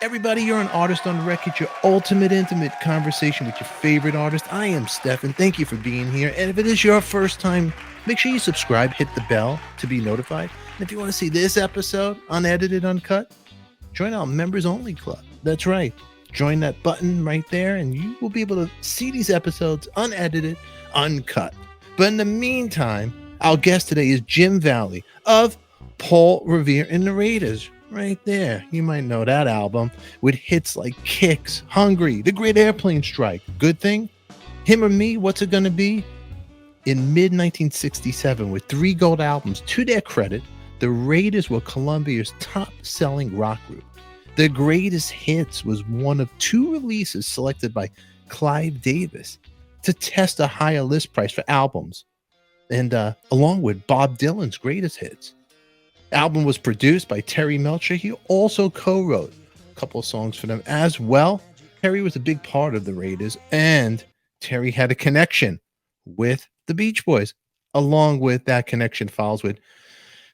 Everybody, you're an artist on the record, your ultimate intimate conversation with your favorite artist. I am Stefan. Thank you for being here. And if it is your first time, make sure you subscribe, hit the bell to be notified. And if you want to see this episode unedited, uncut, join our members only club. That's right. Join that button right there, and you will be able to see these episodes unedited, uncut. But in the meantime, our guest today is Jim Valley of Paul Revere and the Raiders. Right there. You might know that album with hits like Kicks, Hungry, The Great Airplane Strike. Good Thing, Him or Me, What's It Gonna Be? In mid-1967, with 3 gold albums, to their credit, the Raiders were Columbia's top-selling rock group. Their greatest hits was one of 2 releases selected by Clive Davis to test a higher list price for albums, and along with Bob Dylan's greatest hits. The album was produced by Terry Melcher. He also co-wrote a couple of songs for them as well. Terry was a big part of the Raiders, and Terry had a connection with the Beach Boys. Along with that connection follows with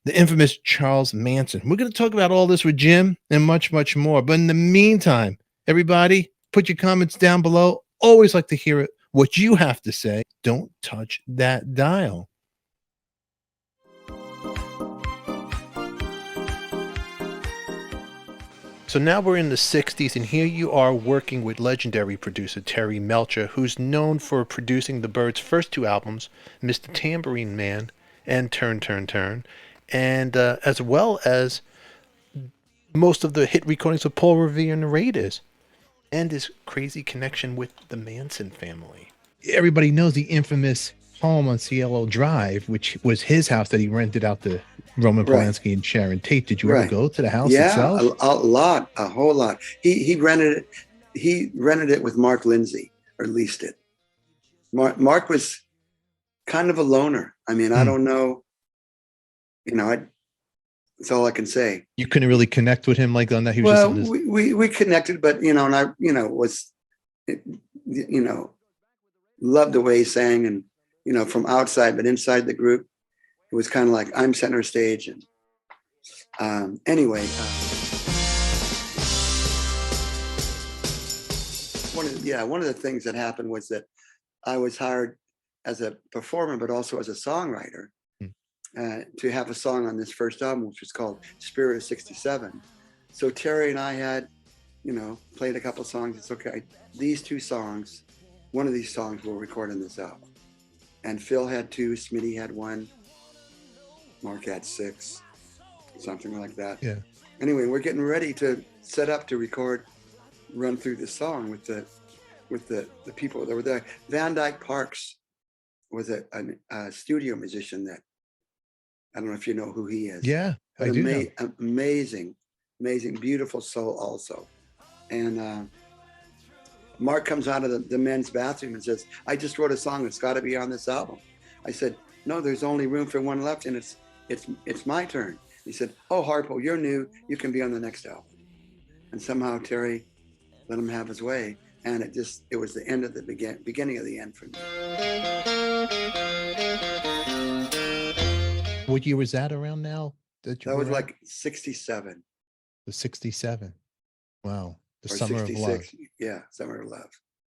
the infamous Charles Manson. We're going to talk about all this with Jim and much, much more. But in the meantime, everybody, put your comments down below. Always like to hear it, what you have to say. Don't touch that dial. So now we're in the 60s, and here you are working with legendary producer Terry Melcher, who's known for producing the Byrds' first 2 albums, Mr. Tambourine Man and Turn, Turn, Turn, and as well as most of the hit recordings of Paul Revere and the Raiders, and his crazy connection with the Manson family. Everybody knows the infamous home on Cielo Drive, which was his house that he rented out to Roman Polanski and Sharon Tate. Did you ever go to the house itself? Yeah, a whole lot. He rented it. He rented it with Mark Lindsay, or leased it. Mark was kind of a loner. I mean, I don't know. That's all I can say. You couldn't really connect with him like on that. He was we connected, but and I loved the way he sang, and from outside, but inside the group, it was kind of like I'm center stage. And anyway, one of the things that happened was that I was hired as a performer, but also as a songwriter, to have a song on this first album, which was called Spirit of 67. So Terry and I had, played a couple songs. It's okay. These 2 songs, one of these songs we'll record on this album. And Phil had 2, Smitty had 1, Mark had 6, something like that. Yeah. Anyway, we're getting ready to set up to run through the song with the people that were there. Van Dyke Parks was a studio musician that, I don't know if you know who he is. Yeah, I do know. Amazing, beautiful soul also. And Mark comes out of the men's bathroom and says, I just wrote a song that's got to be on this album. I said, no, there's only room for 1 left, and it's my turn. He said, oh, Harpo, you're new. You can be on the next album. And somehow Terry let him have his way. And it was the end of the beginning of the end for me. What year was that around now? That was like 67. The 67. Wow. The or Summer 66. of Love. Yeah, Summer of Love.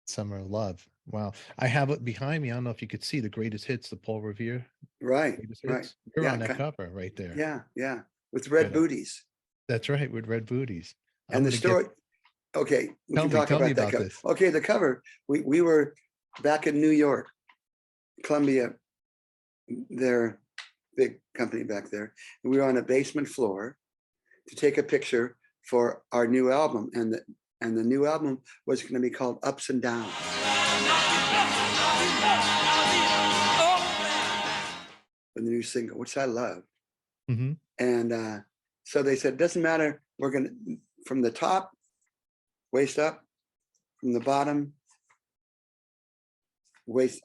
Summer of Love. Wow. I have it behind me. I don't know if you could see the greatest hits, the Paul Revere. Right. Right. You're on that cover right there. Yeah. With red booties. That's right, with red booties. And the story. Okay, we can talk about that cover. Okay, the cover. We were back in New York, Columbia, their big company back there. And we were on a basement floor to take a picture for our new album, and the new album was going to be called Ups and Downs. The new single, which I love. Mm-hmm. And so they said, doesn't matter. We're going to, from the top, waist up, from the bottom, waist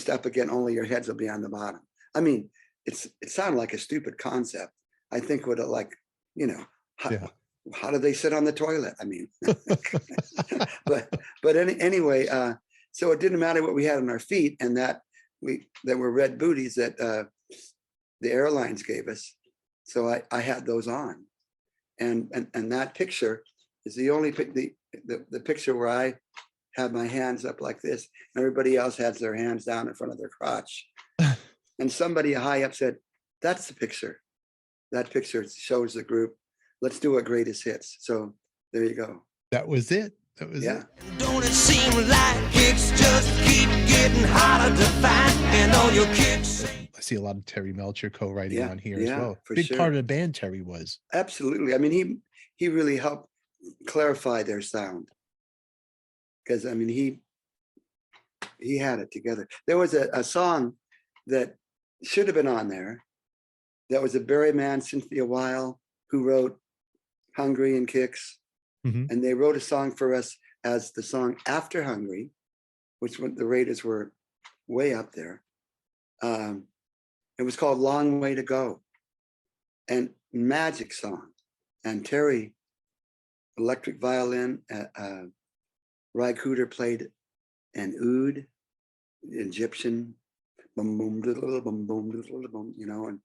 up again, only your heads will be on the bottom. I mean, it sounded like a stupid concept. I think would have how do they sit on the toilet? I mean, but anyway, so it didn't matter what we had on our feet, and that were red booties that the airlines gave us. So I had those on, and that picture is the only the picture where I have my hands up like this. Everybody else has their hands down in front of their crotch. And somebody high up said, "That's the picture. That picture shows the group. Let's do a greatest hits." So there you go. That was it. That was it. Don't it seem like kicks just keep getting harder to find, and all your kicks. I see a lot of Terry Melcher co-writing on here as well. For Big sure. part of the band, Terry was. Absolutely. I mean, he really helped clarify their sound, because I mean he had it together. There was a song that should have been on there. That was a Barry Mann, Cynthia Weil, who wrote Hungry and Kicks. And they wrote a song for us as the song after Hungry, which when the Raiders were way up there. It was called Long Way to Go, and magic song. And Terry, electric violin, Ry Cooder played an oud, Egyptian, boom, boom, diddle, boom, boom, diddle, boom, you know, and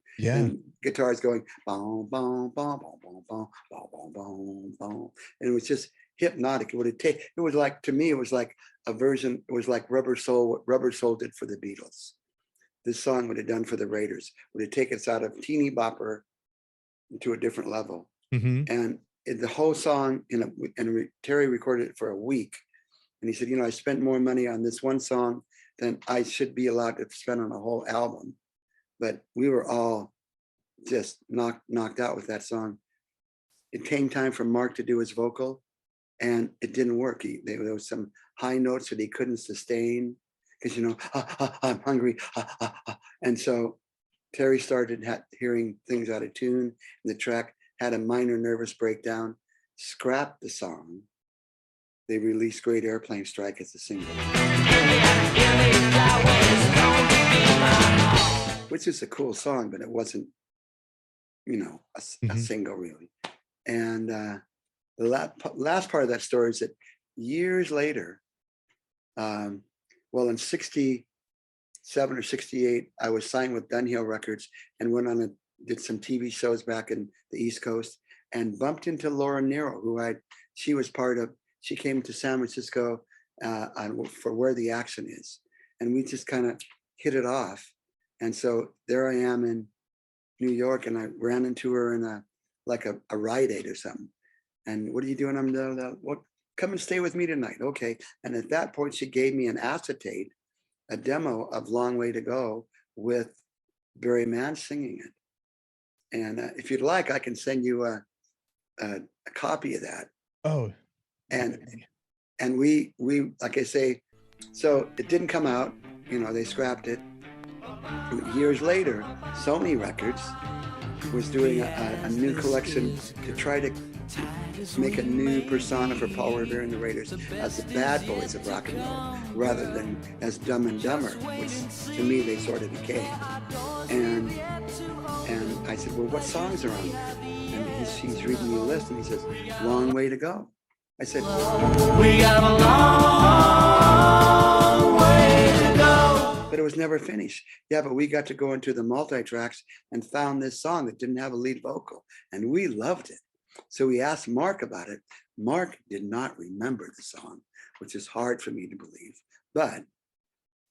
guitars going, boom, boom, boom, boom, boom, boom, boom, boom, boom. And it was just hypnotic. It was like, to me, it was like a version, it was like Rubber Soul, what Rubber Soul did for the Beatles. This song would have done for the Raiders, would have taken us out of teeny bopper to a different level. And the whole song, Terry recorded it for a week. And he said, you know, I spent more money on this one song than I should be allowed to spend on a whole album. But we were all just knocked out with that song. It came time for Mark to do his vocal, and it didn't work. There was some high notes that he couldn't sustain, because, you know, I'm hungry. And so Terry started hearing things out of tune, and the track had a minor nervous breakdown, scrapped the song. They released Great Airplane Strike as a single, which is a cool song, but it wasn't, you know, a single really. And the last part of that story is that years later, well, in 67 or 68, I was signed with Dunhill Records and went on did some TV shows back in the East Coast, and bumped into Laura Nyro, she came to San Francisco for Where the Action Is. And we just kind of hit it off. And so there I am in New York, and I ran into her in a Rite Aid or something. And what are you doing? Well, come and stay with me tonight. Okay. And at that point, she gave me an acetate, a demo of Long Way to Go with Barry Mann singing it. And if you'd like, I can send you a copy of that. Oh. And we like I say, so it didn't come out, you know, they scrapped it. Years later, Sony Records was doing a new collection to try to make a new persona for Paul Revere and the Raiders as the bad boys of rock and roll, rather than as Dumb and Dumber, which to me they sort of became. And I said, well, what songs are on there? And he's reading me a list, and he says, Long Way to Go. I said, we got a long way to go. But it was never finished. Yeah, but we got to go into the multi-tracks and found this song that didn't have a lead vocal, and we loved it. So we asked Mark about it. Mark did not remember the song, which is hard for me to believe. But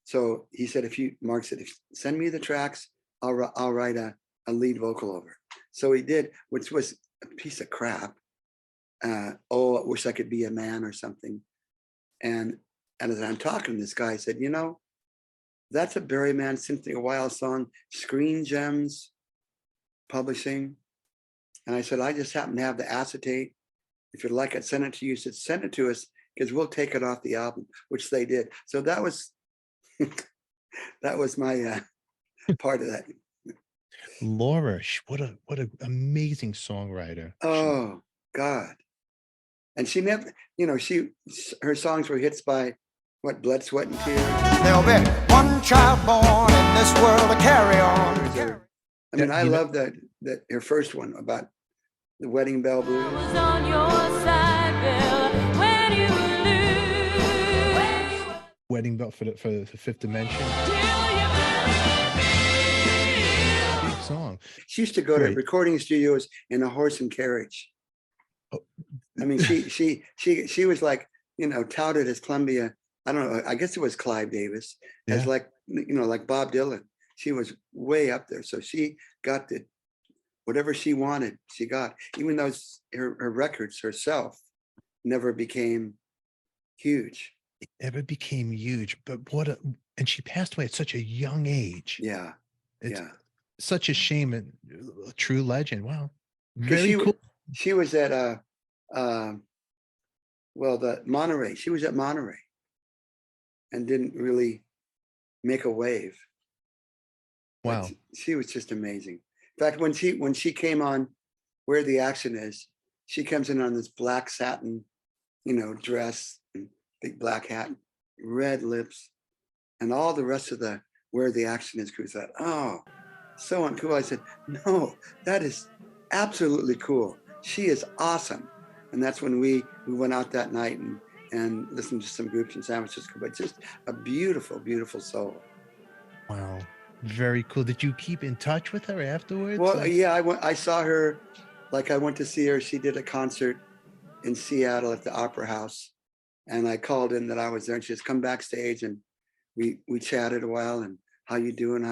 so he said, Mark said, send me the tracks, I'll write a lead vocal over. So he did, which was a piece of crap. Oh, I wish I could be a man or something. And as I'm talking to this guy, I said, you know, that's a Barry Mann, Cynthia Weil song, Screen Gems Publishing. And I said, I just happen to have the acetate. If you'd like, I'd send it to you. He said, send it to us, because we'll take it off the album, which they did. So that was that was my part of that. Laura, what an amazing songwriter. Oh God. And she never, you know, her songs were hits by what, Blood, Sweat, and Tears. There'll be one child born in this world to carry on. I mean, I love that her first one about the Wedding Bell Blues. Was on your side, Bill, when you lose. Wedding Bell for the Fifth Dimension. Big song. She used to go to recording studios in a horse and carriage. Oh, I mean, she was like, touted as Columbia. I don't know. I guess it was Clive Davis as Yeah. like, like Bob Dylan. She was way up there. So she got whatever she wanted, she got, even though her records herself never became huge. It never became huge, but and she passed away at such a young age. Yeah. It's Yeah. such a shame, and a true legend. Wow. Because Very cool. she was at the Monterey. She was at Monterey and didn't really make a wave. Wow. But she was just amazing. In fact, when she came on Where the Action Is, she comes in on this black satin, dress and big black hat, red lips, and all the rest of the Where the Action Is crew thought, oh, so uncool. I said, no, that is absolutely cool. She is awesome. And that's when we went out that night and listened to some groups in San Francisco, but just a beautiful, beautiful soul. Wow. Very cool. Did you keep in touch with her afterwards? Well, yeah, I saw her, I went to see her. She did a concert in Seattle at the Opera House. And I called in that I was there, and she just come backstage, and we chatted a while, and how you doing?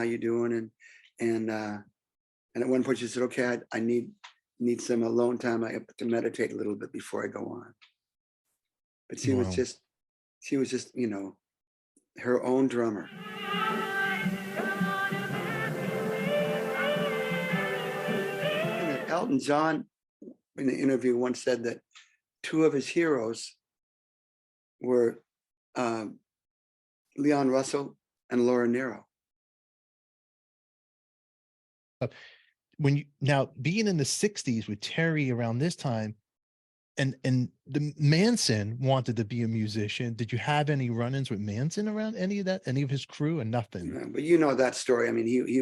And at one point she said, okay, I need some alone time. I have to meditate a little bit before I go on. But she was just, her own drummer. And Elton John, in an interview, once said that two of his heroes were Leon Russell and Laura Nyro. Now being in the 60s with Terry around this time, and the Manson wanted to be a musician. Did you have any run-ins with Manson around any of that, any of his crew, or nothing? Yeah, but you know that story. I mean, he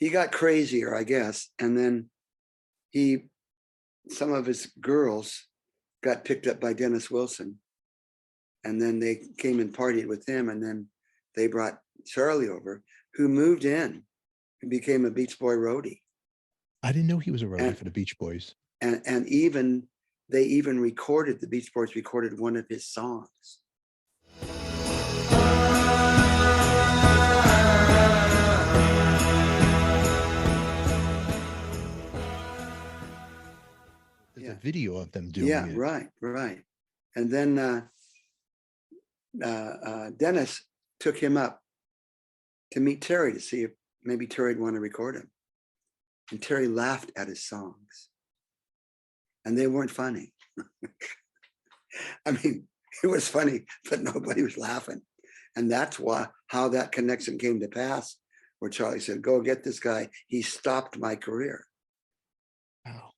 got crazier, I guess, and then some of his girls got picked up by Dennis Wilson, and then they came and partied with him, and then they brought Charlie over, who moved in and became a Beach Boy roadie. I didn't know he was a roadie for the Beach Boys. And they even recorded, the Beach Boys recorded one of his songs. There's a video of them doing it. Yeah, right. And then Dennis took him up to meet Terry to see if maybe Terry'd want to record him. And Terry laughed at his songs. And they weren't funny. I mean, it was funny, but nobody was laughing. And that's how that connection came to pass, where Charlie said, go get this guy. He stopped my career. Wow.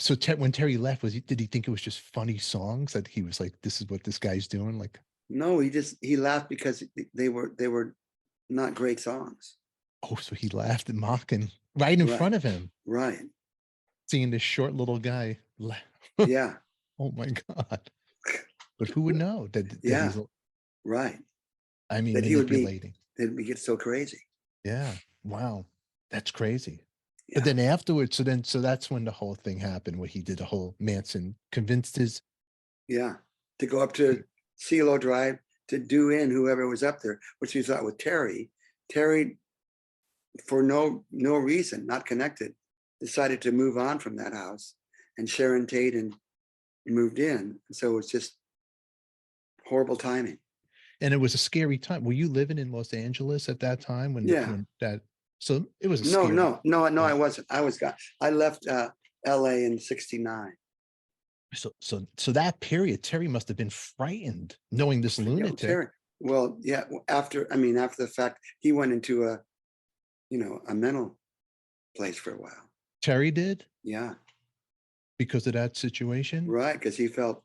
So when Terry left, did he think it was just funny songs that he was like, this is what this guy's doing? Like, no, he laughed because they were not great songs. Oh, so he laughed and mocking right in front of him. Right. Seeing this short little guy laugh. Yeah. Oh my God. But who would know that yeah. He's, right. I mean, that manipulating. That he get so crazy. Yeah. Wow. That's crazy. Yeah. But then afterwards, so that's when the whole thing happened, where he did the whole Manson convinced his. Yeah. To go up to CeeLo Drive to do in whoever was up there, which he thought with Terry, for no reason, not connected, decided to move on from that house, and Sharon Tate and moved in. So it was just horrible timing. And it was a scary time. Were you living in Los Angeles at that time so it was no, I wasn't. I left LA in '69. So that period, Terry must have been frightened knowing this lunatic. Terry, well, yeah, after the fact, he went into a mental place for a while. Terry did? Yeah. Because of that situation? Right, because he felt,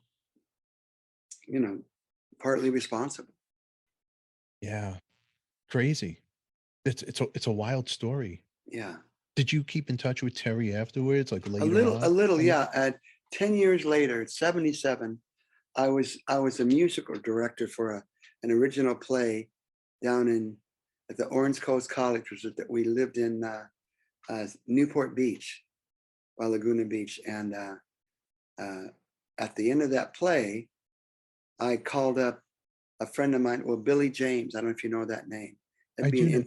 partly responsible. Yeah. Crazy. It's a wild story. Yeah. Did you keep in touch with Terry afterwards? Like later a little, yeah. 10 years later, 77, I was a musical director for an original play down at the Orange Coast College, that we lived in Newport Beach, Laguna Beach, and at the end of that play, I called up a friend of mine, well, Billy James. I don't know if you know that name. That'd be an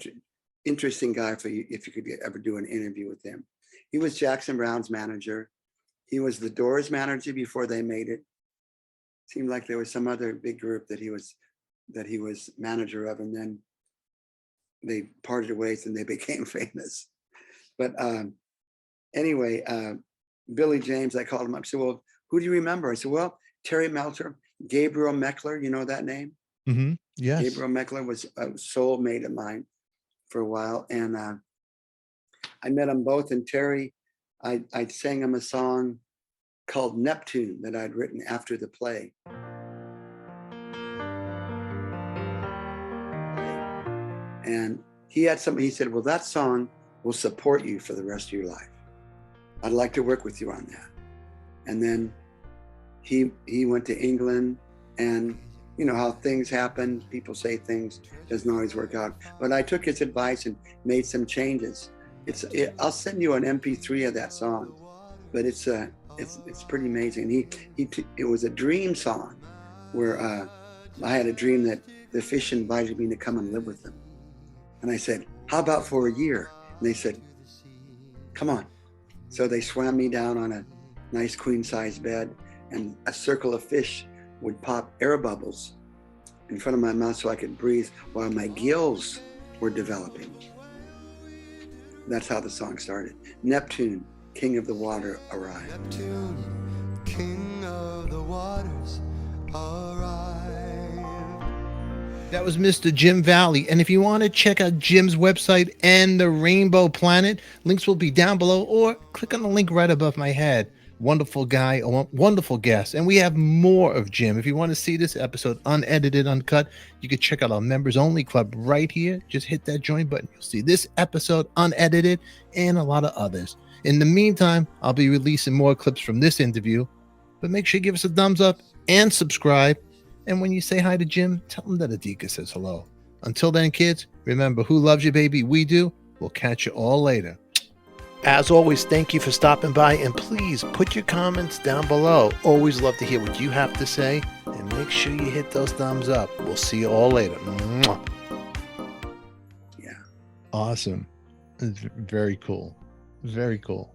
interesting guy for you if you could ever do an interview with him. He was Jackson Browne's manager. He was the Doors manager before they made it. Seemed like there was some other big group that he was manager of, and then they parted ways and they became famous. But anyway, Billy James, I called him up. I said, well, who do you remember? I said, well, Terry Melcher, Gabriel Meckler, you know that name? Mm-hmm. Yes. Gabriel Meckler was a soulmate of mine for a while. And I met them both. And Terry, I sang him a song called Neptune that I'd written after the play. And he had something, he said, well, that song will support you for the rest of your life. I'd like to work with you on that. And then he went to England, and you know how things happen. People say things, doesn't always work out. But I took his advice and made some changes. I'll send you an MP3 of that song, but it's pretty amazing. It was a dream song where I had a dream that the fish invited me to come and live with them. And I said, how about for a year? And they said, come on. So they swam me down on a nice queen size bed, and a circle of fish would pop air bubbles in front of my mouth so I could breathe while my gills were developing. That's how the song started. Neptune, king of the water, arrived. Neptune, king of the waters, arrived. That was Mr. Jim Valley. And if you want to check out Jim's website and the Rainbow Planet, links will be down below, or click on the link right above my head. Wonderful guy, a wonderful guest. And we have more of Jim. If you want to see this episode unedited, uncut, you can check out our members only club right here. Just hit that join button. You'll see this episode unedited and a lot of others. In the meantime, I'll be releasing more clips from this interview, but make sure you give us a thumbs up and subscribe. And when you say hi to Jim, tell him that ADIKA says hello. Until then, kids, remember, who loves you, baby? We do. We'll catch you all later. As always, thank you for stopping by, and please put your comments down below. Always love to hear what you have to say, and make sure you hit those thumbs up. We'll see you all later. Mwah. Yeah. Awesome. Very cool. Very cool.